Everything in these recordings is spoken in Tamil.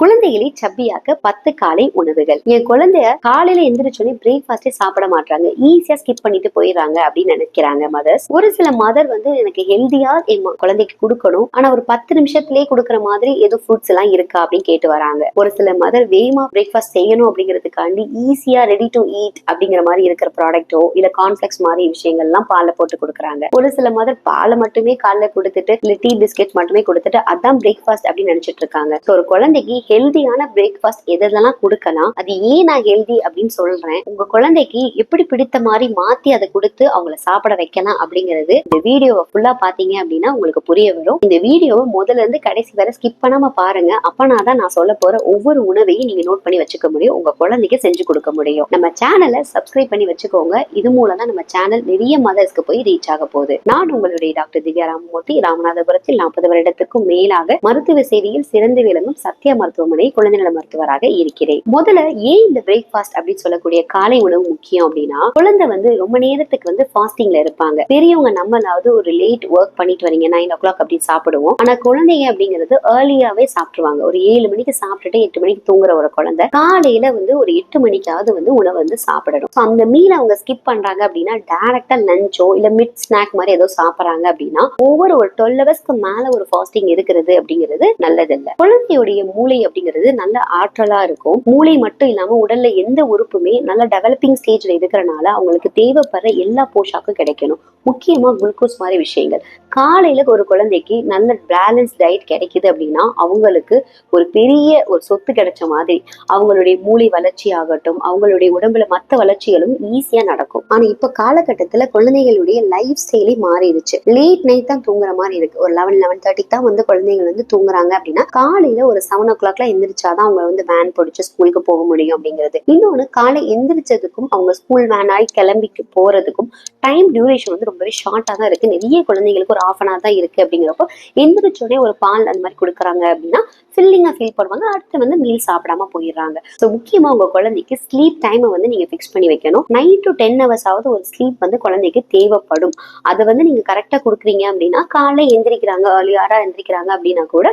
குழந்தைகளை சப்பியாக்க 10 காலை உணவுகள். என் குழந்தைய காலையில எந்திரிச்சோடனே பிரேக்ஃபாஸ்டே சாப்பிட மாட்டாங்க, ஈஸியா ஸ்கிப் பண்ணிட்டு போயிடுறாங்க அப்படின்னு நினைக்கிறாங்க மதர்ஸ். ஒரு சில மதர் வந்து எனக்கு ஹெல்தியா என் குழந்தைக்கு கொடுக்கணும், ஆனா ஒரு 10 நிமிஷத்திலேயே கொடுக்குற மாதிரி ஏதோ ஃபுட்ஸ் எல்லாம் இருக்கா அப்படின்னு கேட்டு வராங்க. ஒரு சில மதர் வேகமா பிரேக்ஃபாஸ்ட் செய்யணும் அப்படிங்கிறதுக்காண்டி ஈஸியா ரெடி டு ஈட் அப்படிங்கிற மாதிரி இருக்கிற ப்ராடக்ட்டோ இல்ல கார்ன்ஃபிளெக்ஸ் மாதிரி விஷயங்கள் எல்லாம் பால்ல போட்டு கொடுக்குறாங்க. ஒரு சில மதர் பாலை மட்டுமே காலைல கொடுத்துட்டு இல்ல டீ பிஸ்கெட் மட்டுமே கொடுத்துட்டு அதான் பிரேக்ஃபாஸ்ட் அப்படின்னு நினைச்சிட்டு இருக்காங்க. ஒரு குழந்தைக்கு ஹெல்தியான பிரேக்ஃபாஸ்ட் எதெல்லாம் கொடுக்கலாம், அது ஏன் நான் ஹெல்தி அப்படின்னு சொல்றேன், உங்க குழந்தைக்கு எப்படி பிடித்த மாதிரி மாத்தி அதை கொடுத்து அவங்கள சாப்பிட வைக்கலாம் அப்படிங்கிறது இந்த வீடியோவை ஃபுல்லா பாத்தீங்க அப்படின்னா உங்களுக்கு புரிய வரும். இந்த வீடியோவை முதல்ல இருந்து கடைசி வரை ஸ்கிப் பண்ணாம பாருங்க. அப்பனாதான் நான் சொல்ல போற ஒவ்வொரு உணவையும் நீங்க நோட் பண்ணி வச்சுக்க முடியும், உங்க குழந்தைக்கு செஞ்சு கொடுக்க முடியும். நம்ம சேனலை சப்ஸ்கிரைப் பண்ணி வச்சுக்கோங்க. இது மூலம் தான் நம்ம சேனல் நிறைய மதர்ஸ்க்கு போய் ரீச் ஆக போகுது. நான் உங்களுடைய டாக்டர் திவ்யா ராமமூர்த்தி, ராமநாதபுரத்தில் 40 வருடத்துக்கும் மேலாக மருத்துவ சேவையில் சிறந்து விளங்கும் சத்யா மருத்துவமனை குழந்தை நல மருத்துவராக இருக்கிறேன். முதல்ல ஏன் இந்த பிரேக்ஃபாஸ்ட் அப்படின்னு சொல்லக்கூடிய காலை உணவு முக்கியம் அப்படின்னா, குழந்தை வந்து ரொம்ப நேரத்துக்கு வந்து ஃபாஸ்டிங்ல இருப்பாங்க. பெரியவங்க நம்மளாவது ஒரு லேட் ஒர்க் பண்ணிட்டு வரீங்க 9 o'clock அப்படி சாப்பிடுவோம். ஆனா குழந்தைங்க அப்படிங்கிறது ஏர்லியாவே சாப்பிட்டுருவாங்க. ஒரு 7 மணிக்கு சாப்பிட்டுட்டு 8 மணிக்கு தூங்குற ஒரு குழந்தை காலையில வந்து ஒரு 8 மணிக்காவது வந்து உணவு வந்து சாப்பிடணும். அந்த மீல் அவங்க ஸ்கிப் பண்றாங்க அப்படின்னா டைரக்டா லஞ்சோ இல்ல மிட் ஸ்நாக் மாதிரி ஏதோ சாப்பிடுறாங்க அப்படின்னா ஒவ்வொரு ஒரு 12 ஹவர்ஸ்க்கு மேல ஒரு ஃபாஸ்டிங் இருக்கிறது அப்படிங்கிறது நல்லதில்லை. குழந்தையுடைய மூளை அப்படிங்கிறது நல்ல ஆற்றலா இருக்கும். மூளை மட்டும் இல்லாம உடல்ல எந்த உறுப்புமே நல்ல டெவலப்பிங் ஸ்டேஜ்ல இருக்கிறனால அவங்களுக்கு தேவைப்படுற எல்லா போஷாக்கும் கிடைக்கணும். முக்கியமா குளுக்கோஸ் மாதிரி விஷயங்கள் காலையில ஒரு குழந்தைக்கு நல்ல பேலன்ஸ் டயட் கிடைக்குது அப்படின்னா அவங்களுக்கு ஒரு பெரிய ஒரு சொத்து கிடைச்ச மாதிரி. அவங்களுடைய மூளை வளர்ச்சி ஆகட்டும், அவங்களுடைய உடம்புல மத்த வளர்ச்சிகளும் ஈஸியா நடக்கும். ஆனா இப்ப காலகட்டத்துல குழந்தைகளுடைய லைஃப் ஸ்டைலே மாறிடுச்சு. லேட் நைட் தான் தூங்குற மாதிரி இருக்கு. ஒரு 11-11:30 தான் வந்து குழந்தைகள் வந்து தூங்குறாங்க அப்படின்னா காலையில ஒரு 7 o'clock எந்திரிச்சாதான் அவங்க வந்து வேன் பிடிச்சு ஸ்கூலுக்கு போக முடியும் அப்படிங்கிறது. இன்னொன்னு, காலை எந்திரிச்சதுக்கும் அவங்க ஸ்கூல் வேன் ஆகி கிளம்பிக்கு போறதுக்கும் டைம் டியூரேஷன் வந்து ரொம்பவே ஷார்ட்டா தான் இருக்கு. நிறைய குழந்தைகளுக்கு ஒரு 1/2 hour தான் இருக்கு. அப்படிங்கிறப்போ எந்திரிச்சோடனே ஒரு பால் அந்த மாதிரி கொடுக்குறாங்க அப்படின்னா ஃபில்லிங்கா ஃபீல் பண்ணுவாங்க. அடுத்து வந்து மீல் சாப்பிடாம போயிடுறாங்க. ஸோ முக்கியமா உங்க குழந்தைக்கு ஸ்லீப் டைமை வந்து நீங்க ஃபிக்ஸ் பண்ணி வைக்கணும். 9 to 10 hours ஆவது ஒரு ஸ்லீப் வந்து குழந்தைக்கு தேவைப்படும். அதை வந்து நீங்க கரெக்டா கொடுக்குறீங்க அப்படின்னா காலை எந்திரிக்கிறாங்க, ஏர்லியரா எந்திரிக்கிறாங்க அப்படின்னா கூட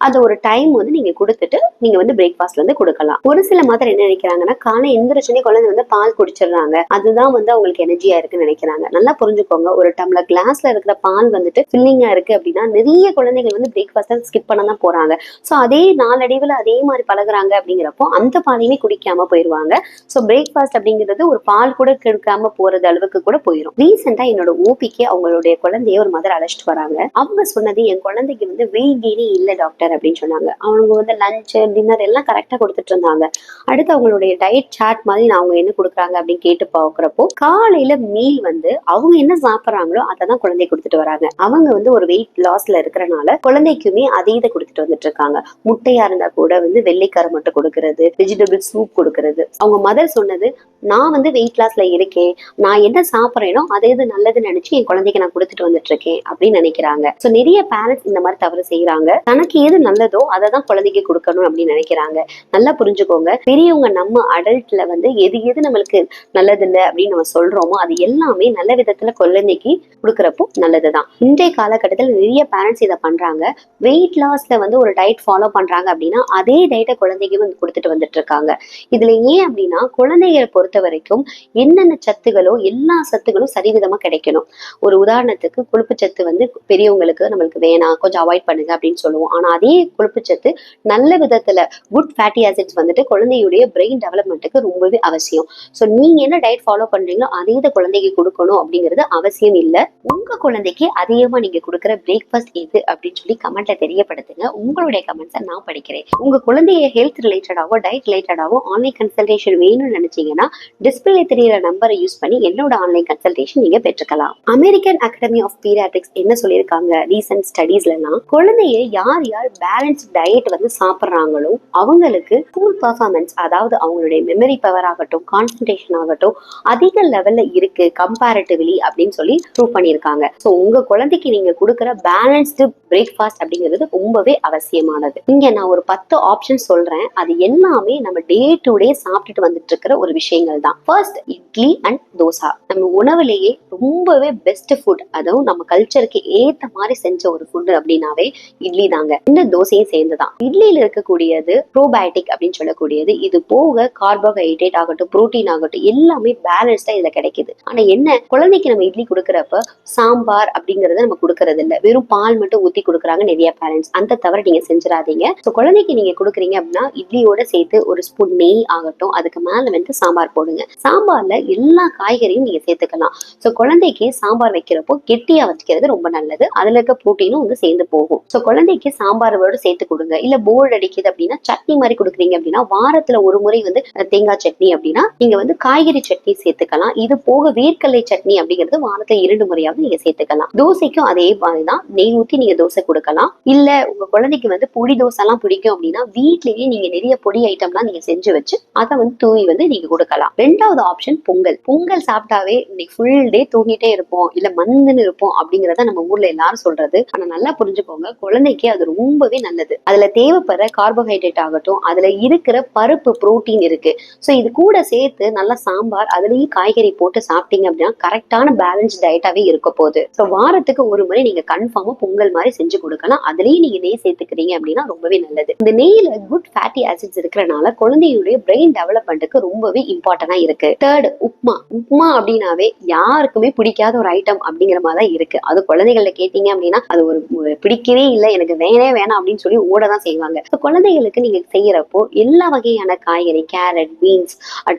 அந்த ஒரு டைம் வந்து நீங்க கொடுத்துட்டு நீங்க வந்து பிரேக்ஃபாஸ்ட் வந்து கொடுக்கலாம். ஒரு சில மதர் என்ன நினைக்கிறாங்கன்னா, காலை எந்திரிச்சோடனே குழந்தை வந்து பால் குடிச்சிடுறாங்க, அதுதான் வந்து அவங்களுக்கு எனர்ஜியா இருக்குன்னு நினைக்கிறாங்க. நல்லா புரிஞ்சுக்கோங்க, ஒரு டம்ளர் கிளாஸ்ல இருக்கிற பால் வந்துட்டு ஃபில்லிங்கா இருக்கு அப்படின்னா நிறைய குழந்தைகள் வந்து பிரேக்ஃபாஸ்ட் ஸ்கிப் பண்ண தான் போறாங்க. ஸோ அதே நாளடைவில் அதே மாதிரி பழகுறாங்க அப்படிங்கிறப்போ அந்த பாலையுமே குடிக்காம போயிடுவாங்க. ஸோ பிரேக்ஃபாஸ்ட் அப்படிங்கிறது ஒரு பால் கூட கெடுக்காம போறது அளவுக்கு கூட போயிடும். ரீசெண்டா என்னோட ஓபிக்கு அவங்களுடைய குழந்தைய ஒரு மதர் அழைச்சிட்டு வராங்க. அவங்க சொன்னது, என் குழந்தைக்கு வந்து வெயிட் கெயினே இல்லை டாக்டர் அப்படின்னு சொன்னாங்க. அவங்க வந்து லஞ்ச் டின்னர் எல்லாம் கரெக்டா கொடுத்துட்டு இருந்தாங்க. அடுத்து அவங்களுடைய டயட் சார்ட் மாதிரி நான் அவங்க என்ன கொடுக்குறாங்க அப்படின்னு கேட்டு பாக்குறப்போ காலையில மீல் வந்து அவங்க என்ன சாப்பிட்றாங்களோ அதை தான் குழந்தை கொடுத்துட்டு வராங்க. அவங்க வந்து ஒரு வெயிட் லாஸ்ல இருக்கிறனால குழந்தைக்குமே அதே இதை கொடுத்துட்டு வந்துட்டு இருக்காங்க. முட்டையா இருந்தா கூட வந்து வெள்ளைக்காரம் மட்டும் கொடுக்கறது, வெஜிடபிள் சூப் கொடுக்கறது. அவங்க மதர் சொன்னது, நான் வந்து வெயிட் லாஸ்ல இருக்கேன், நான் என்ன சாப்பிட்றேனோ அதே இது நல்லதுன்னு நினைச்சு என் குழந்தைக்கு நான் கொடுத்துட்டு வந்துட்டு இருக்கேன் அப்படின்னு நினைக்கிறாங்க. ஸோ நிறைய பேரண்ட்ஸ் இந்த மாதிரி தவறு செய்யறாங்க. தனக்கு எது நல்லதோ அதை தான் குழந்தைக்கு கொடுக்கணும் அப்படின்னு நினைக்கிறாங்க. நல்லா புரிஞ்சுக்கோங்க, பெரியவங்க நம்ம அடல்ட்ல வந்து எது எது நம்மளுக்கு நல்லது இல்லை அப்படின்னு நம்ம சொல்றோமோ அது எல்லாமே நல்ல விதத்துல குழந்தைக்கு கொடுக்கறப்போ நல்லதுதான். இன்றைய காலகட்டத்தில் நிறைய பேரண்ட்ஸ் இதை பண்றாங்க. வெயிட் லாஸ்ல வந்து ஒரு டயட் ஃபாலோ பண்றாங்க அப்படின்னா அதே டயட்டை குழந்தைக்கு வந்து கொடுத்துட்டு வந்துட்டு இருக்காங்க. இதுல ஏன் அப்படின்னா குழந்தைகளை பொறுத்த வரைக்கும் என்னென்ன சத்துகளோ எல்லா சத்துகளும் சரிவிதமா கிடைக்கணும். ஒரு உதாரணத்துக்கு கொழுப்பு சத்து வந்து பெரியவங்களுக்கு நம்மளுக்கு வேணாம், கொஞ்சம் அவாய்ட் பண்ணுங்க அப்படின்னு சொல்லுவோம். ஆனா அதே கொழுப்பு சத்து நல்ல விதத்துல குட் ஃபேட்டி ஆசிட்ஸ் வந்துட்டு குழந்தையுடைய பிரெயின் டெவலப்மெண்ட்டுக்கு ரொம்பவே அவசியம். ஸோ நீங்க என்ன டயட் ஃபாலோ பண்றீங்களோ அதே இதை குழந்தைக்கு கொடுக்கணும் அப்படிங்கிறது அவசியம் இல்லை. உங்க குழந்தைக்கு அதிகமா நீங்க கொடுக்குற பிரேக்ஃபாஸ்ட் எது அப்படின்னு சொல்லி கமெண்ட்ல தெரியப்படுத்துங்க. உங்களுடைய கமெண்ட்ஸை நான் படிக்கிறேன். உங்க குழந்தைய ஹெல்த் ரிலேட்டடாவோ டயட் ரிலேட்டடாவோ ஆன்லைன் கன்சல்டேஷன் வேணும்னு நினைச்சீங்கன்னா டிஸ்பிளே தெரியற நம்பரை யூஸ் பண்ணி என்னோட ஆன்லைன் கன்சல்டேஷன் நீங்க பெற்றுக்கலாம். அமெரிக்கன் அகாடமி ஆஃப் பீடியாட்ரிக்ஸ் என்ன சொல்லியிருக்காங்க ரீசன்ட் ஸ்டடீஸ்லாம், குழந்தைய யார் யார் பேலன்ஸ் டயட் வந்து சாப்பிட்றாங்களோ அவங்களுக்கு ஸ்கூல் பர்ஃபார்மன்ஸ், அதாவது அவங்களுடைய மெமரி பவர் ஆகட்டும், கான்சன்ட்ரேஷன் ஆகட்டும் அதிக லெவல்ல இருக்கு கம்பேரிட்டிவ்லி அப்படின்னு சொல்லி ப்ரூவ் பண்ணியிருக்காங்க. ஸோ உங்க குழந்தைக்கு நீங்க கொடுக்குற பேலன்ஸ்டு பிரேக்ஃபாஸ்ட் அப்படிங்கிறது ரொம்பவே அவசியமானது. இங்க நான் ஒரு 10 ஆப்ஷன் சொல்றேன். அது எல்லாமே நம்ம டே டு டே சாப்பிட்டுட்டு வந்துட்டு இருக்கிற ஒரு விஷயங்கள் தான். First, idli and dosa. நம்ம உணவுலேயே ரொம்பவே பெஸ்ட் ஃபுட், அதுவும் நம்ம கல்ச்சருக்கு ஏத்த மாதிரி செஞ்ச ஒரு ஃபுட் அப்படின்னாவே இட்லி தாங்க. இந்த தோசையும் சேர்ந்துதான். இட்லியில இருக்கக்கூடிய சொல்லக்கூடியது ப்ரோபயோட்டிக் அப்படின்னு சொல்லக்கூடியது. இது போக கார்போஹைட்ரேட் ஆகட்டும், புரோட்டீன் ஆகட்டும், எல்லாமே பேலன்ஸ்டா இதுல கிடைக்குது. ஆனா என்ன, குழந்தைக்கு நம்ம இட்லி கொடுக்கறப்ப சாம்பார் அப்படிங்கறத நம்ம கொடுக்கறது இல்ல, வெறும் பால் மட்டும் ஊத்தி கொடுக்குறாங்க நிறைய பேரண்ட்ஸ். அந்த தவிர நீங்க செஞ்சிடாதீங்க. குழந்தைக்கு நீங்க கொடுக்குறீங்க அப்படின்னா இட்லியோட சேர்த்து ஒரு ஸ்பூன் நெய் ஆகட்டும், அதுக்கு மேல வந்து சாம்பார் போடுங்க. சாம்பார்ல எல்லா காய்கறியும் நீங்க சேர்த்துக்கலாம். குழந்தைக்கு சாம்பார் வைக்கிறப்போ கெட்டியா வச்சுக்கிறது ரொம்ப நல்லது. அதுல இருக்க புரோட்டீனும் வந்து சேர்ந்து போகும். குழந்தைக்கு சாம்பாரோட சேர்த்து கொடுங்க. இல்ல போர்டு அடிக்குது அப்படின்னா சட்னி மாதிரி கொடுக்குறீங்க அப்படின்னா வாரத்துல ஒரு முறை வந்து தேங்காய் சட்னி அப்படின்னா நீங்க வந்து காய்கறி சட்னி சேர்த்துக்கலாம். இது போக வேர்க்கடலை சட்னி அப்படிங்கிறது வாரத்துல 2 முறையாவது நீங்க சேர்த்துக்கலாம். தோசைக்கும் அதே மாதிரிதான், நெய் ஊத்தி நீங்க தோசை கொடுக்கலாம். இல்ல உங்க குழந்தைக்கு வந்து பொடி தோசை எல்லாம் பிடிக்கும் அப்படின்னா வீட்லயே நீங்க நிறைய பொடி ஐட்டம்லாம் நீங்க செஞ்சு வச்சு அதை வந்து தூவி வந்து நீங்க கொடுக்கலாம். 2வது ஆப்ஷன் பொங்கல். பொங்கல் சாப்பிட்டாவே இன்னைக்கு ஃபுல் டே தூங்கிட்டே இருப்போம், இல்ல மந்துன்னு இருப்போம் அப்படிங்கறத நம்ம ஊர்ல எல்லாரும் சொல்றது. ஆனா நல்லா புரிஞ்சுக்கோங்க, குழந்தைக்கு அது ரொம்பவே நல்லது. அதுல தேவைப்படுற கார்போஹைட்ரேட் ஆகட்டும், அதுல இருக்கிற பருப்பு புரோட்டீன் இருக்கு. இது கூட சேர்த்து நல்லா சாம்பார் அதுலயும் காய்கறி போட்டு சாப்பிட்டீங்க அப்படின்னா கரெக்டான பேலன்ஸ் டயட்டாவே இருக்க போகுது. வாரத்துக்கு ஒரு முறை நீங்க கன்ஃபார்மா பொங்கல் மாதிரி செஞ்சு கொடுக்கலாம். அதுலயும் நீங்க நெய் சேர்த்துக்கிறீங்க அப்படின்னா ரொம்பவே நல்லது. இந்த நெய்ல குட் ஃபேட்டி ஆசிட்ஸ் இருக்கிறனால குழந்தையுடைய பிரெயின் டெவலப்மெண்ட்டுக்கு ரொம்பவே இம்பார்ட்டன்டா இருக்கு. 3rd, உப்மா. உப்மா அப்படின்னாவே யாருக்குமே பிடிக்காத ஒரு ஐட்டம் அப்படிங்கிற மாதிரி தான் இருக்கு. அது குழந்தைகளை கேட்டீங்க அப்படின்னா அது ஒரு பிடிக்கவே இல்லை, எனக்கு வேணாம் அப்படின்னு சொல்லி ஓடதான் செய்வாங்க. குழந்தைகளுக்கு நீங்க செய்யறப்போ எல்லா வகையான காய்கறி, கேரட், பீன்ஸ்,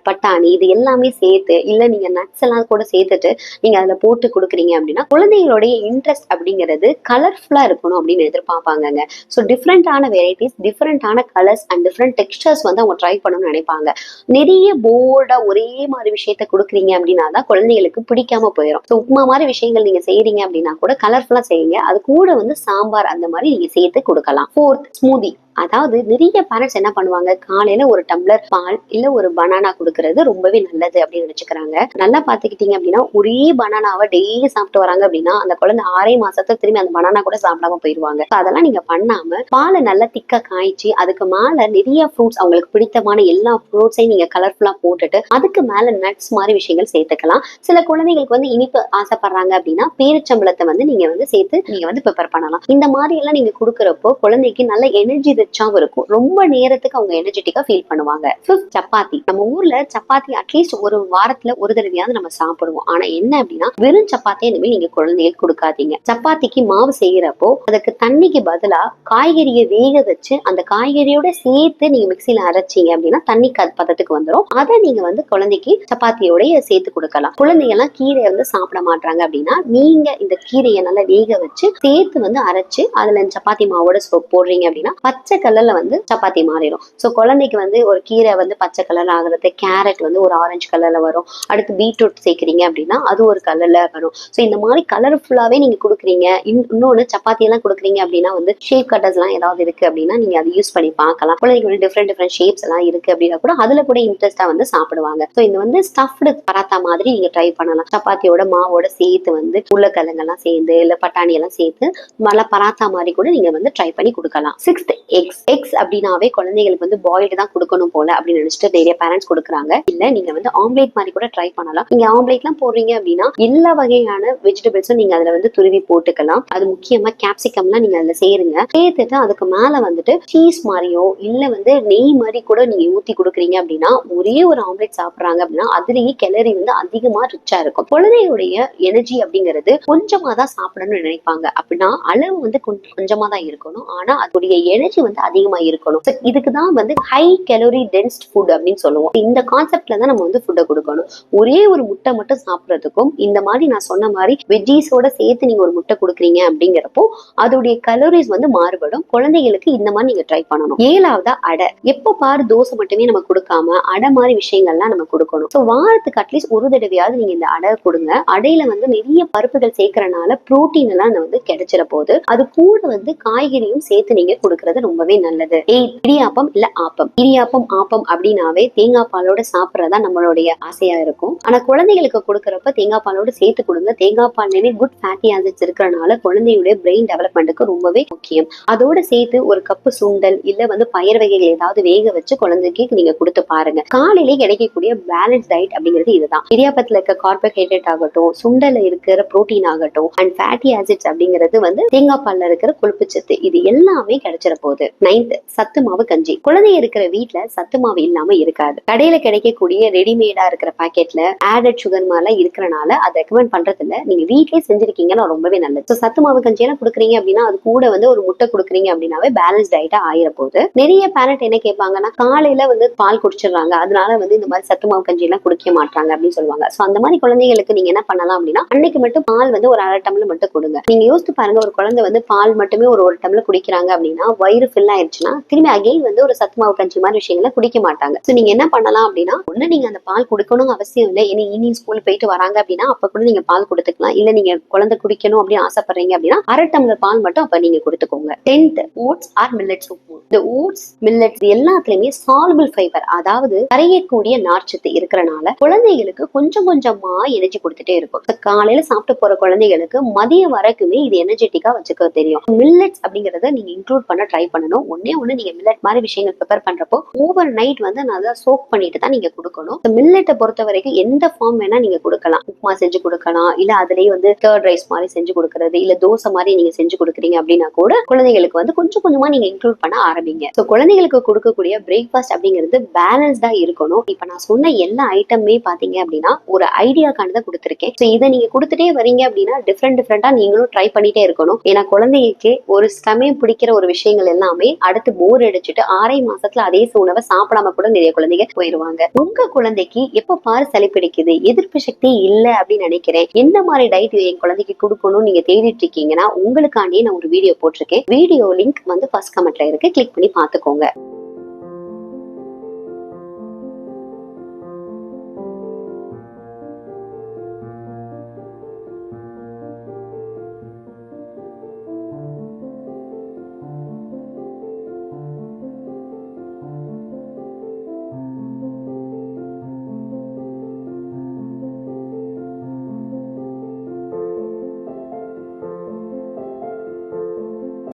பட்டாணி, இது எல்லாமே சேர்த்து, இல்ல நீங்க நட்ஸ் எல்லாம் கூட சேர்த்துட்டு நீங்க அதுல போட்டு கொடுக்குறீங்க அப்படின்னா குழந்தைகளுடைய இன்ட்ரெஸ்ட் அப்படிங்கிறது கலர்ஃபுல்லா இருக்கணும் அப்படின்னு எதிர்பார்ப்பாங்க. டிஃப்ரெண்டான வெரைட்டிஸ், டிஃப்ரெண்டான கலர்ஸ் அண்ட் டிஃப்ரெண்ட் டெக்ஸ்டர்ஸ் வந்து அவங்க ட்ரை பண்ணணும்னு நினைப்பாங்க. நிறைய போர்டா ஒரே மாதிரி விஷயத்த கொடுக்குறீங்க அப்படின்னா தான் குழந்தைகளுக்கு பிடிக்காம போயிடும். உப்புமா மாதிரி விஷயங்கள் நீங்க செய்யறீங்க அப்படின்னா கூட கலர்ஃபுல்லா செய்யுங்க. அது கூட வந்து சாம்பார் அந்த மாதிரி நீங்க சேர்த்து கொடுக்கலாம். 4th, smoothie. அதாவது நிறைய பேரண்ட்ஸ் என்ன பண்ணுவாங்க, காலையில ஒரு டம்ளர் பால் இல்ல ஒரு பனானா கொடுக்கறது ரொம்பவே நல்லது அப்படின்னு நினைச்சுக்கிறாங்க. நல்லா பாத்துக்கிட்டீங்க அப்படின்னா ஒரே பனானாவை டெய்லி சாப்பிட்டு வராங்க அப்படின்னா அந்த குழந்தை 6 மாசத்துல திரும்பி அந்த பனானா கூட சாப்பிடாம போயிருவாங்க. அதெல்லாம் நீங்க பண்ணாம பாலை நல்லா திக்கா காய்ச்சி அதுக்கு மேல நிறைய ஃப்ரூட்ஸ், அவங்களுக்கு பிடித்தமான எல்லா ஃப்ரூட்ஸையும் நீங்க கலர்ஃபுல்லா போட்டுட்டு அதுக்கு மேல நட்ஸ் மாதிரி விஷயங்கள் சேர்த்துக்கலாம். சில குழந்தைகளுக்கு வந்து இனிப்பு ஆசைப்படுறாங்க அப்படின்னா பேரிச்சம்பளத்தை வந்து நீங்க வந்து சேர்த்து நீங்க வந்து ப்ரிப்பேர் பண்ணலாம். இந்த மாதிரி எல்லாம் நீங்க கொடுக்கறப்போ குழந்தைக்கு நல்ல எனர்ஜி ரிச்சாவும் இருக்கும், ரொம்ப நேரத்துக்கு அவங்க எனர்ஜெட்டிக்கா ஃபீல் பண்ணுவாங்க. 5th, சப்பாத்தி. நம்ம ஊர்ல சப்பாத்தி அட்லீஸ்ட் ஒரு வாரத்துல ஒரு தடவையாவது நம்ம சாப்பிடுவோம். ஆனா என்ன அப்படின்னா வெறும் சப்பாத்தி இனிமேல் நீங்க குழந்தைகளுக்கு கொடுக்காதீங்க. சப்பாத்திக்கு மாவு செய்யறப்போ அதுக்கு தண்ணிக்கு பதிலா காய்கறியை வேக வச்சு அந்த காய்கறியோட சேர்த்து நீங்க மிக்சியில அரைச்சீங்க அப்படின்னா தண்ணி பதத்துக்கு வந்துடும். அதை நீங்க வந்து குழந்தைக்கு சப்பாத்தியோடய சேர்த்து கொடுக்கலாம். குழந்தைங்க எல்லாம் கீரையை வந்து சாப்பிட மாட்டாங்க அப்படின்னா நீங்க இந்த கீரையை நல்லா வேக வச்சு சேர்த்து வந்து அரைச்சு அதுல சப்பாத்தி மாவோட போடுறீங்க அப்படின்னா பச்சை கலர்ல வந்து சப்பாத்தி மாறிடும். குழந்தைக்கு வந்து ஒரு கீரை வந்து பச்சை கலர்ல ஆகுறது, கேரட் வந்து ஒரு ஆரஞ்சு கலர்ல வரும், அடுத்து பீட்ரூட் சேர்க்கிறீங்க அப்படின்னா அது ஒரு கலர்ல வரும். இந்த மாதிரி கலர்ஃபுல்லாவே நீங்க கொடுக்குறீங்க. இன்னொன்னு சப்பாத்தி எல்லாம் கொடுக்குறீங்க அப்படின்னா வந்து ஷேப் கட்டர்ஸ் எல்லாம் ஏதாவது இருக்கு அப்படின்னா நீங்க அதை யூஸ் பண்ணி பார்க்கலாம். குழந்தைங்களுக்கு டிஃப்ரெண்ட் ஷேப்ஸ் எல்லாம் இருக்கு அப்படின்னா கூட அதுல கூட இன்ட்ரெஸ்டா வந்து சாப்பிடுவாங்க. இது வந்து ஸ்டஃப்டு பராத்தா மாதிரி நீங்க ட்ரை பண்ணலாம். சப்பாத்தியோட மாவோட சேர்த்து வந்து உருளைக்கிழங்கெல்லாம் சேர்ந்து இல்ல பட்டாணி எல்லாம் சேர்த்து நல்லா பராத்தா மாதிரி கூட நீங்க வந்து ட்ரை பண்ணி கொடுக்கலாம். 6th, எக்ஸ் அப்படின்னாவே குழந்தைகளுக்கு வந்து பாயில்டு தான் கொடுக்கணும் போல அப்படின்னு நினைச்சிட்டு நிறைய பேரண்ட்ஸ் கொடுக்குறாங்க. இல்ல நீங்க வந்து ஆம்லேட் மாதிரி கூட ட்ரை பண்ணலாம். நீங்க ஆம்லேட் எல்லாம் போடுறீங்க அப்படின்னா எல்லா வகையான வெஜிடபிள்ஸும் நீங்க அதுல வந்து துருவி போட்டுக்கலாம். அது முக்கியமா கேப்சிகம்லாம் நீங்க அதுல சேருங்க. சேர்த்துட்டு அதுக்கு மேல வந்துட்டு சீஸ் மாதிரியோ இல்ல வந்து நெய் மாதிரி கூட நீங்க ஊத்தி கொடுக்குறீங்க அப்படின்னா ஒரே ஒரு ஆம்லேட் சாப்பிடுறாங்க அப்படின்னா அதுலயே கேலரி வந்து அதிகமா ரிச்சா இருக்கும். குழந்தையுடைய எனர்ஜி அப்படிங்கிறது கொஞ்சமா தான் சாப்பிடணும்னு நினைப்பாங்க. அப்படின்னா அளவு வந்து கொஞ்சமா தான் இருக்கணும், ஆனா அதோடைய எனர்ஜி வந்து அதிகமா இருக்கணும். இதுக்குதான் வந்து ஹை கேலரி டென்ஸ் ஃபுட் அப்படின்னு சொல்லுவோம். இந்த கான்செப்ட்ல தான் நம்ம வந்து ஃபுட்டை கொடுக்கணும். ஒரே ஒரு முட்டை மட்டும் சாப்பிடறதுக்கும் இந்த மாதிரி நான் சொன்ன மாதிரி வெஜ்ஜீஸோட சேர்த்து நீங்க ஒரு முட்டை கொடுக்குறீங்க அப்படிங்கிறப்போ அதோடைய கலோரிஸ் வந்து மாறுபடும். குழந்தைகளுக்கு இந்த மாதிரி நீங்க ட்ரை பண்ணணும். 7வது, அடை. எப்ப பாரு தோசை மட்டுமே நம்ம கொடுக்காம அடை மாதிரி விஷயங்கள்லாம் நம்ம கொடுக்கணும். வாரத்துக்கு அட்லீஸ்ட் ஒரு தடவையாவது நீங்க இந்த அடை கொடுங்க. அடையில வந்து நிறைய பருப்புகள் சேர்க்கறனால புரோட்டீன் எல்லாம் வந்து கிடைச்சிட போகுது. அது கூட வந்து காய்கறியும் சேர்த்து நீங்க கொடுக்கறது ரொம்பவே நல்லது. 8, இடியாப்பம் இல்ல ஆப்பம். இடியாப்பம் ஆப்பம் அப்படின்னாவே தேங்காய் பாலோட சாப்பிடறதா நம்மளுடைய ஆசையா இருக்கும். ஆனா குழந்தைகளுக்கு கொடுக்கறப்ப தேங்காய் பாலோட சேர்த்து கொடுங்க. தேங்காய் பால்லே குட் ஃபேட்டி ஆசிட்ஸ் இருக்கிறனால குழந்தையுடைய பிரெயின் டெவலப்மெண்ட்டுக்கு ரொம்பவே முக்கியம். அதோட சேர்த்து ஒரு கப்பு சுண்டல் இல்ல வந்து பயிர் வகைகள் ஏதாவது வேக வச்சு குழந்தைக்கு நீங்க கொடுத்து பாருங்க. காலையிலே கிடைக்கக்கூடிய பேலன்ஸ் டயட் அப்படிங்கிறது இதுதான். இடியாப்பத்துல இருக்க கார்போஹைட்ரேட் ஆகட்டும், சுண்டல்ல இருக்கிற புரோட்டீன் ஆகட்டும் அண்ட் ஃபேட்டி ஆசிட்ஸ் அப்படிங்கிறது வந்து தேங்காய் பால்ல இருக்கிற கொழுப்பு சத்து, இது எல்லாமே கிடைச்சிட போகுது. 9th சத்து மாவு கஞ்சி. குழந்தை இருக்கிற வீட்டுல சத்து மாவு இல்லாம இருக்காது. கடையில கிடைக்கக்கூடிய ரெடிமேடா இருக்கிற பாக்கெட்ல ஆடட் சுகர் மாதிரிலாம் இருக்கிறனால அதை ரெக்கமெண்ட் பண்றது இல்ல. நீங்க வீட்லயே செஞ்சிருக்கீங்கன்னா ரொம்பவே நல்லது. சத்து மாவு கஞ்சி எல்லாம் கொடுக்குறீங்க அப்படின்னா அது கூட ஒரு முட்டை கொடுக்குறீங்க அப்படின்னாவே பேலன்ஸ் டயட்டா ஆயிர போகுது. நிறைய பேரண்ட் என்ன கேட்பாங்கன்னா காலையில பால் குடிச்சிடுறாங்க, அதனால இந்த மாதிரி சத்து மாவு கஞ்சி எல்லாம் குடிக்க மாட்டாங்க அப்படின்னு சொல்லுவாங்க. சோ அந்த மாதிரி குழந்தைகளுக்கு நீங்க என்ன பண்ணலாம் அப்படின்னா அன்னைக்கு மட்டும் பால் ஒரு அரை டம்ளர் மட்டும் கொடுங்க. நீங்க யோசித்து பாருங்க, ஒரு குழந்தை பால் மட்டுமே ஒரு டம்ளர் குடிக்கிறாங்க அப்படின்னா வயிறு ஃபில் ஆயிடுச்சுன்னா திரும்பி அகைன் ஒரு சத்து மாவு கஞ்சி மாதிரி விஷயங்களை குடிக்க மாட்டாங்க. சோ நீங்க என்ன பண்ணலாம் அப்படின்னா ஒண்ணு நீங்க அந்த பால் குடிக்கணும் அவசியம் இல்லை. இனி ஈவினிங் ஸ்கூல் போயிட்டு வராங்க அப்படின்னா அப்ப கூட நீங்க பால் கொடுத்துக்கலாம். இல்ல நீங்க குழந்தை குடிக்கணும் அப்படின்னு ஆசைப்படுறீங்க அப்படின்னா அரை டம்ளர் பால் மட்டும் அப்ப நீங்க கொடுத்துக்கோங்க. 10th oats or millets. இந்த ஓட்ஸ் மில்லட்ஸ் எல்லாத்துலயுமே சால்பிள் ஃபைபர், அதாவது கரையக்கூடிய நார்ச்சத்து இருக்கிறனால குழந்தைகளுக்கு கொஞ்சம் கொஞ்சமா எனர்ஜி கொடுத்துட்டே இருக்கும். காலையில சாப்பிட்டு போற குழந்தைகளுக்கு மதியம் வரைக்குமே இது எனர்ஜெட்டிக்கா வச்சுக்க தெரியும். மில்லட்ஸ் அப்படிங்கறத நீங்க இன்க்ளூட் பண்ண ட்ரை பண்ணணும். ஒண்ணு நீங்க மில்லட் மாதிரி விஷயங்கள் ப்ரிப்பேர் பண்றப்போ ஓவர் நைட் நல்லா சோக் பண்ணிட்டு தான் நீங்க கொடுக்கணும். மில்லட்டை பொறுத்த வரைக்கும் எந்த ஃபார்ம் வேணா நீங்க கொடுக்கலாம். உப்புமா செஞ்சு கொடுக்கலாம், இல்ல அதுலயே கர்ட் ரைஸ் மாதிரி செஞ்சு கொடுக்கறது, இல்ல தோசை மாதிரி நீங்க செஞ்சு கொடுக்குறீங்க அப்படின்னா கூட குழந்தைகளுக்கு கொஞ்சம் கொஞ்சமா நீங்க இன்க்ளூட் பண்ண ஆரம்பிங்க. சோ குழந்தைகளுக்கு கொடுக்கக்கூடிய பிரேக்ஃபாஸ்ட் அப்படிங்கிறது பேலன்ஸ்டா இருக்கணும். இப்ப நான் சொன்ன எல்லா ஐட்டமே பாத்தீங்க அப்படின்னா ஒரு ஐடியாக்காண்டி தான் கொடுத்துருக்கேன். சோ இதை நீங்க கொடுத்துட்டே வரீங்க அப்படின்னா டிஃப்ரெண்டா நீங்களும் ட்ரை பண்ணிட்டே இருக்கணும். ஏன்னா குழந்தைக்கு ஒரு சமயம் பிடிக்கிற ஒரு விஷயங்கள் எல்லாமே அடுத்து போர் அடிச்சுட்டு 6 மாசத்துல அதே உணவை சாப்பிடாம கூட நிறைய குழந்தைங்க போயிருவாங்க. உங்க குழந்தைக்கு எப்ப பாரு சளி பிடிக்குது, எதிர்ப்பு சக்தி இல்ல அப்படின்னு நினைக்கிறேன், எந்த மாதிரி டயட் என் குழந்தைக்கு கொடுக்கணும்னு நீங்க தேடிட்டு இருக்கீங்கன்னா உங்களுக்காண்டியே நான் ஒரு வீடியோ போட்டிருக்கேன். வீடியோ லிங்க் ஃபர்ஸ்ட் கமெண்ட்ல இருக்கு, கிளிக் பண்ணி பாத்துக்கோங்க.